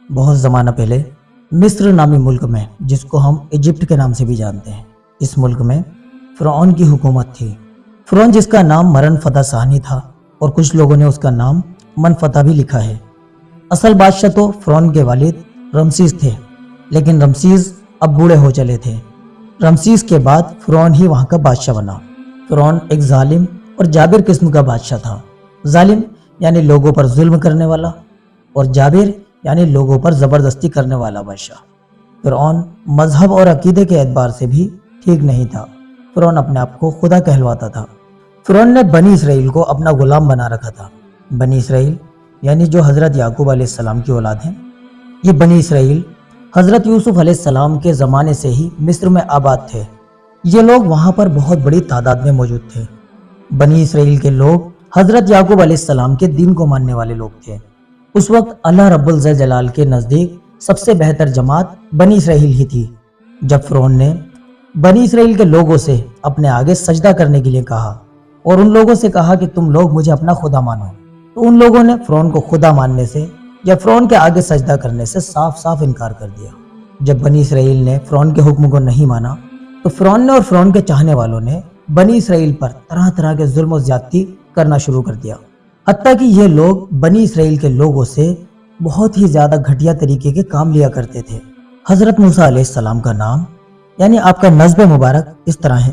بہت زمانہ پہلے مصر نامی ملک میں، جس کو ہم ایجپٹ کے نام سے بھی جانتے ہیں، اس ملک میں فرعون کی حکومت تھی۔ فرعون جس کا نام مرن فتح ثانی تھا، اور کچھ لوگوں نے اس کا نام من فتح بھی لکھا ہے۔ اصل بادشاہ تو فرعون کے والد رمسیس تھے، لیکن رمسیس اب بوڑھے ہو چلے تھے۔ رمسیس کے بعد فرعون ہی وہاں کا بادشاہ بنا۔ فرعون ایک ظالم اور جابر قسم کا بادشاہ تھا۔ ظالم یعنی لوگوں پر ظلم کرنے والا، اور جابر یعنی لوگوں پر زبردستی کرنے والا بادشاہ۔ فرعون مذہب اور عقیدے کے اعتبار سے بھی ٹھیک نہیں تھا۔ فرعون اپنے آپ کو خدا کہلواتا تھا۔ فرعون نے بنی اسرائیل کو اپنا غلام بنا رکھا تھا۔ بنی اسرائیل یعنی جو حضرت یعقوب علیہ السلام کی اولاد ہیں۔ یہ بنی اسرائیل حضرت یوسف علیہ السلام کے زمانے سے ہی مصر میں آباد تھے۔ یہ لوگ وہاں پر بہت بڑی تعداد میں موجود تھے۔ بنی اسرائیل کے لوگ حضرت یعقوب علیہ السلام کے دین کو ماننے والے لوگ تھے۔ اس وقت اللہ رب الجلال کے نزدیک سب سے بہتر جماعت بنی اسرائیل ہی تھی۔ جب فرعون نے بنی اسرائیل کے لوگوں سے اپنے آگے سجدہ کرنے کے لیے کہا اور ان لوگوں سے کہا کہ تم لوگ مجھے اپنا خدا مانو، تو ان لوگوں نے فرعون کو خدا ماننے سے یا فرعون کے آگے سجدہ کرنے سے صاف صاف انکار کر دیا۔ جب بنی اسرائیل نے فرعون کے حکم کو نہیں مانا، تو فرعون نے اور فرعون کے چاہنے والوں نے بنی اسرائیل پر طرح طرح کے ظلم و زیادتی کرنا شروع کر دیا، حتیٰ کہ یہ لوگ بنی اسرائیل کے لوگوں سے بہت ہی زیادہ گھٹیا طریقے کے کام لیا کرتے تھے۔ حضرت موسیٰ علیہ السلام کا نام یعنی آپ کا نسب مبارک اس طرح ہے: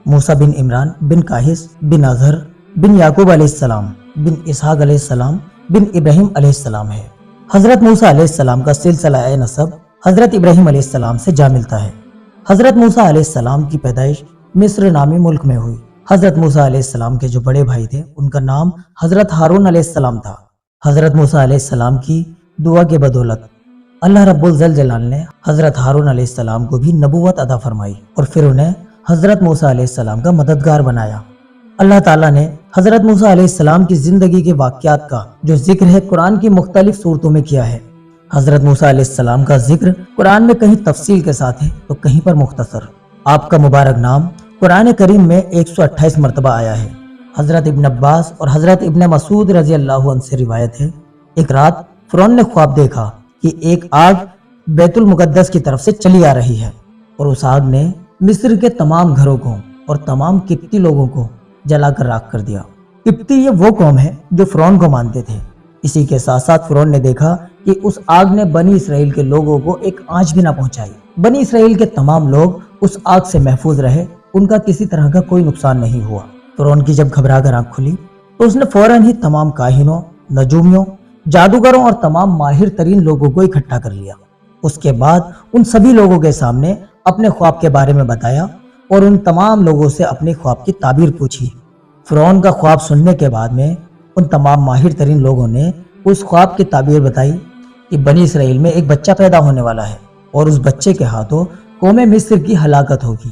موسیٰ بن عمران بن قاہس بن اظہر بن یعقوب علیہ السلام بن اسحاق علیہ السلام بن ابراہیم علیہ السلام ہے۔ حضرت موسیٰ علیہ السلام کا سلسلہ نسب حضرت ابراہیم علیہ السلام سے جا ملتا ہے۔ حضرت موسیٰ علیہ السلام کی پیدائش مصر نامی ملک میں ہوئی۔ حضرت موسیٰ علیہ السلام کے جو بڑے بھائی تھے، ان کا نام حضرت ہارون علیہ السلام تھا۔ حضرت موسیٰ علیہ السلام کی دعا کے بدولت اللہ رب الجلال نے حضرت ہارون علیہ السلام کو بھی نبوت عطا فرمائی، اور پھر انہیں حضرت موسیٰ علیہ السلام کا مددگار بنایا۔ اللہ تعالیٰ نے حضرت موسیٰ علیہ السلام کی زندگی کے واقعات کا جو ذکر ہے قرآن کی مختلف صورتوں میں کیا ہے۔ حضرت موسیٰ علیہ السلام کا ذکر قرآن میں کہیں تفصیل کے ساتھ ہے تو کہیں پر مختصر۔ آپ کا مبارک نام قرآن کریم میں 128 مرتبہ آیا ہے۔ حضرت ابن عباس اور حضرت ابن مسعود رضی اللہ عنہ سے روایت ہے، ایک رات فرعون نے خواب دیکھا کہ ایک آگ بیت المقدس کی طرف سے چلی آ رہی ہے، اور اس آگ نے مصر کے تمام گھروں کو اور تمام قبطی لوگوں کو جلا کر راکھ کر دیا۔ قبطی یہ وہ قوم ہے جو فرعون کو مانتے تھے۔ اسی کے ساتھ ساتھ فرعون نے دیکھا کہ اس آگ نے بنی اسرائیل کے لوگوں کو ایک آنچ بھی نہ پہنچائی۔ بنی اسرائیل کے تمام لوگ اس آگ سے محفوظ رہے، ان کا کسی طرح کا کوئی نقصان نہیں ہوا۔ فرعون کی جب گھبرا کر آنکھ کھلی تو اس نے فوراً ہی تمام کاہنوں، نجومیوں، جادوگروں اور تمام ماہر ترین لوگوں کو اکٹھا کر لیا۔ اس کے بعد ان سبھی لوگوں کے سامنے اپنے خواب کے بارے میں بتایا اور ان تمام لوگوں سے اپنے خواب کی تعبیر پوچھی۔ فرعون کا خواب سننے کے بعد میں ان تمام ماہر ترین لوگوں نے اس خواب کی تعبیر بتائی کہ بنی اسرائیل میں ایک بچہ پیدا ہونے والا ہے، اور اس بچے کے ہاتھوں قوم مصر کی ہلاکت ہوگی۔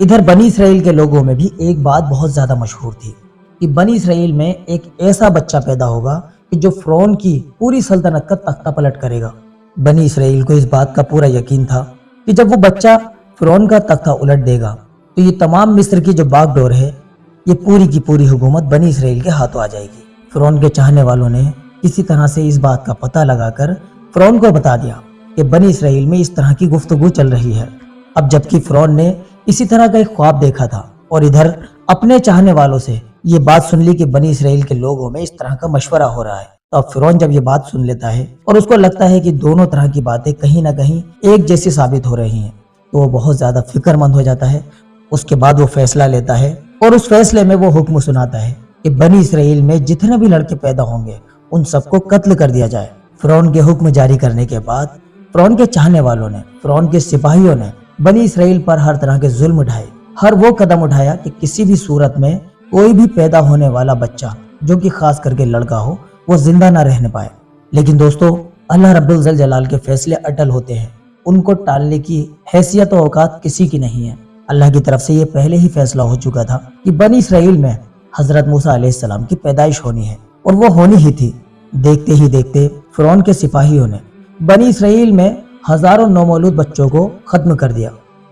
ادھر بنی اسرائیل کے لوگوں میں بھی ایک بات بہت زیادہ مشہور تھی کہ بنی اسرائیل میں ایک ایسا بچہ پیدا ہوگا کہ جو فرعون کی پوری سلطنت کا تختہ پلٹ کرے گا۔ بنی اسرائیل کو اس بات کا پورا یقین تھا کہ جب وہ بچہ فرعون کا تختہ الٹ دے گا تو یہ تمام مصر کی جو باغ ڈور ہے، یہ پوری کی پوری حکومت بنی اسرائیل کے ہاتھوں آ جائے گی۔ فرعون کے چاہنے والوں نے کسی طرح سے اس بات کا پتہ لگا کر فرعون کو بتا دیا کہ بنی اسرائیل میں اس طرح کی گفتگو چل رہی ہے۔ اب جبکہ فرعون نے اسی طرح کا ایک خواب دیکھا تھا اور ادھر اپنے چاہنے والوں سے یہ بات سن لی کہ بنی اسرائیل کے لوگوں میں اس طرح کا مشورہ ہو رہا ہے، تو اب فرعون جب یہ بات سن لیتا ہے اور اس کو لگتا ہے کہ دونوں طرح کی باتیں کہیں نہ کہیں ایک جیسی ثابت ہو رہی ہیں، تو وہ بہت زیادہ فکر مند ہو جاتا ہے۔ اس کے بعد وہ فیصلہ لیتا ہے اور اس فیصلے میں وہ حکم سناتا ہے کہ بنی اسرائیل میں جتنے بھی لڑکے پیدا ہوں گے ان سب کو قتل کر دیا جائے۔ فرعون کے حکم جاری کرنے کے بعد فرعون کے چاہنے والوں نے، فرعون کے سپاہیوں نے بنی اسرائیل پر ہر طرح کے ظلم اٹھائے، ہر وہ قدم اٹھایا کہ کسی بھی صورت میں کوئی بھی پیدا ہونے والا بچہ جو کہ خاص کر کے لڑکا ہو وہ زندہ نہ رہنے پائے۔ لیکن دوستو، اللہ رب الجلال کے فیصلے اٹل ہوتے ہیں، ان کو ٹالنے کی حیثیت و اوقات کسی کی نہیں ہے۔ اللہ کی طرف سے یہ پہلے ہی فیصلہ ہو چکا تھا کہ بنی اسرائیل میں حضرت موسیٰ علیہ السلام کی پیدائش ہونی ہے، اور وہ ہونی ہی تھی۔ دیکھتے ہی دیکھتے فرعون کے سپاہیوں نے بنی اسرائیل میں ہزاروں نومولود بچوں کو ختم کر دیا۔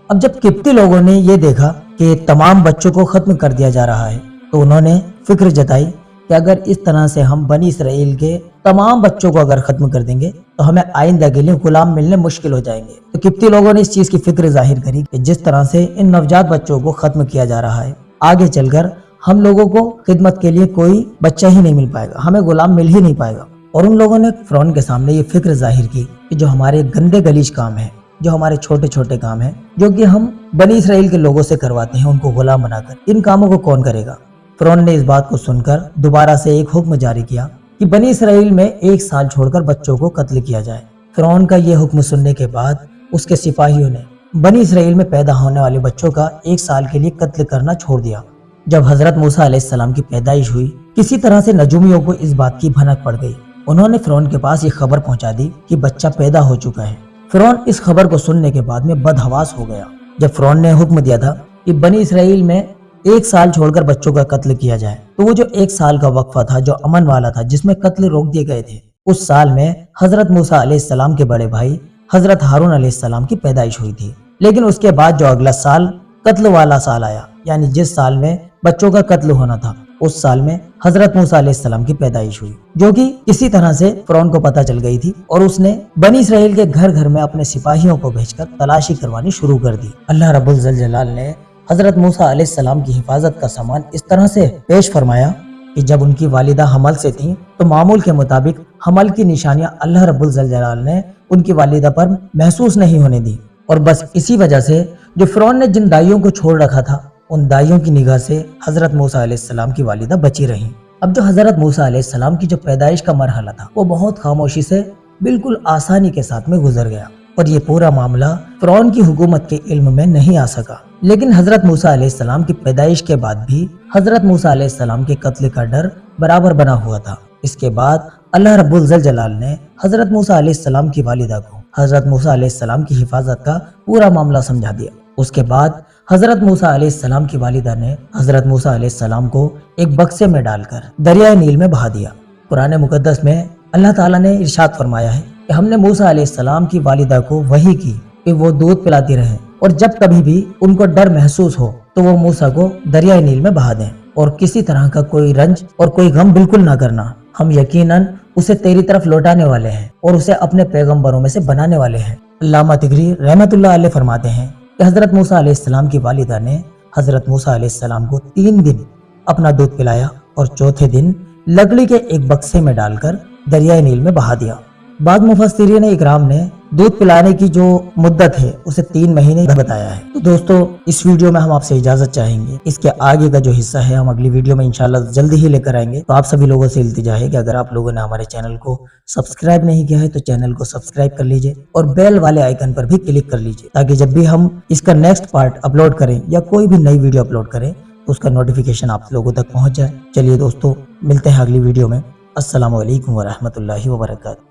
اب جب قبطی لوگوں نے یہ دیکھا کہ تمام بچوں کو ختم کر دیا جا رہا ہے تو انہوں نے فکر جتائی کہ اگر اس طرح سے ہم بنی اسرائیل کے تمام بچوں کو اگر ختم کر دیں گے تو ہمیں آئندہ کے لیے غلام ملنے مشکل ہو جائیں گے۔ تو قبطی لوگوں نے اس چیز کی فکر ظاہر کری کہ جس طرح سے ان نوجات بچوں کو ختم کیا جا رہا ہے، آگے چل کر ہم لوگوں کو خدمت کے لیے کوئی بچہ ہی نہیں مل پائے گا، ہمیں غلام مل ہی نہیں پائے گا۔ اور ان لوگوں نے فرعون کے سامنے یہ فکر ظاہر کی کہ جو ہمارے گندے گلیج کام ہیں، جو ہمارے چھوٹے چھوٹے کام ہیں، جو کہ ہم بنی اسرائیل کے لوگوں سے کرواتے ہیں ان کو غلام بنا کر، ان کاموں کو کون کرے گا؟ فرعون نے اس بات کو سن کر دوبارہ سے ایک حکم جاری کیا کہ بنی اسرائیل میں 1 سال چھوڑ کر بچوں کو قتل کیا جائے۔ فرعون کا یہ حکم سننے کے بعد اس کے سپاہیوں نے بنی اسرائیل میں پیدا ہونے والے بچوں کا 1 سال کے لیے قتل کرنا چھوڑ دیا۔ جب حضرت موسیٰ علیہ السلام کی پیدائش ہوئی، کسی طرح سے نجومیوں کو اس بات کی بھنک پڑ گئی۔ انہوں نے فرعون کے پاس یہ خبر پہنچا دی کہ بچہ پیدا ہو چکا ہے۔ فرعون اس خبر کو سننے کے بعد میں بدحواس ہو گیا۔ جب فرعون نے حکم دیا تھا کہ بنی اسرائیل میں 1 سال چھوڑ کر بچوں کا قتل کیا جائے، تو وہ جو 1 سال کا وقفہ تھا جو امن والا تھا، جس میں قتل روک دیے گئے تھے، اس سال میں حضرت موسیٰ علیہ السلام کے بڑے بھائی حضرت ہارون علیہ السلام کی پیدائش ہوئی تھی۔ لیکن اس کے بعد جو اگلا سال قتل والا سال آیا، یعنی جس سال میں بچوں کا قتل ہونا تھا، اس سال میں حضرت موسیٰ علیہ السلام کی پیدائش ہوئی، جو کہ کسی طرح سے فرعون کو پتہ چل گئی تھی، اور اس نے بنی اسرائیل کے گھر گھر میں اپنے سپاہیوں کو بھیج کر تلاشی کروانی شروع کر دی۔ اللہ رب الجلال نے حضرت موسیٰ علیہ السلام کی حفاظت کا سامان اس طرح سے پیش فرمایا کہ جب ان کی والدہ حمل سے تھیں تو معمول کے مطابق حمل کی نشانیاں اللہ رب الجلال نے ان کی والدہ پر محسوس نہیں ہونے دی، اور بس اسی وجہ سے جو فرعون نے جن دائیوں کو چھوڑ رکھا تھا، ان دائیوں کی نگاہ سے حضرت موسیٰ علیہ السلام کی والدہ بچی رہیں۔ اب جو حضرت موسیٰ علیہ السلام کی جو پیدائش کا مرحلہ تھا، وہ بہت خاموشی سے بالکل آسانی کے ساتھ میں گزر گیا، اور یہ پورا معاملہ فرعون کی حکومت کے علم میں نہیں آ سکا۔ لیکن حضرت موسیٰ علیہ السلام کی پیدائش کے بعد بھی حضرت موسیٰ علیہ السلام کے قتل کا ڈر برابر بنا ہوا تھا۔ اس کے بعد اللہ رب الجلال نے حضرت موسیٰ علیہ السلام کی والدہ کو حضرت موسیٰ علیہ السلام کی حفاظت کا پورا معاملہ سمجھا دیا۔ اس کے بعد حضرت موسیٰ علیہ السلام کی والدہ نے حضرت موسیٰ علیہ السلام کو ایک بکسے میں ڈال کر دریائے نیل میں بہا دیا۔ قرآن مقدس میں اللہ تعالیٰ نے ارشاد فرمایا ہے کہ ہم نے موسیٰ علیہ السلام کی والدہ کو وحی کی کہ وہ دودھ پلاتی رہیں، اور جب کبھی بھی ان کو ڈر محسوس ہو تو وہ موسیٰ کو دریائے نیل میں بہا دیں، اور کسی طرح کا کوئی رنج اور کوئی غم بالکل نہ کرنا، ہم یقیناً اسے تیری طرف لوٹانے والے ہیں اور اسے اپنے پیغمبروں میں سے بنانے والے ہیں۔ علامہ تگری رحمت اللہ علیہ فرماتے ہیں کہ حضرت موسیٰ علیہ السلام کی والدہ نے حضرت موسیٰ علیہ السلام کو 3 دن اپنا دودھ پلایا، اور چوتھے دن لکڑی کے ایک بکسے میں ڈال کر دریائے نیل میں بہا دیا۔ بعض مفسرین اکرام نے دودھ پلانے کی جو مدت ہے اسے 3 مہینے بتایا ہے۔ تو دوستو، اس ویڈیو میں ہم آپ سے اجازت چاہیں گے، اس کے آگے کا جو حصہ ہے ہم اگلی ویڈیو میں انشاءاللہ جلدی ہی لے کر آئیں گے۔ تو آپ سبھی لوگوں سے التجا ہے کہ اگر آپ لوگوں نے ہمارے چینل کو سبسکرائب نہیں کیا ہے تو چینل کو سبسکرائب کر لیجئے، اور بیل والے آئیکن پر بھی کلک کر لیجئے، تاکہ جب بھی ہم اس کا نیکسٹ پارٹ اپلوڈ کریں یا کوئی بھی نئی ویڈیو اپلوڈ کریں تو اس کا نوٹیفیکیشن آپ لوگوں تک پہنچ جائے۔ چلیے دوستو، ملتے ہیں اگلی ویڈیو میں۔ السلام علیکم ورحمۃ اللہ وبرکاتہ۔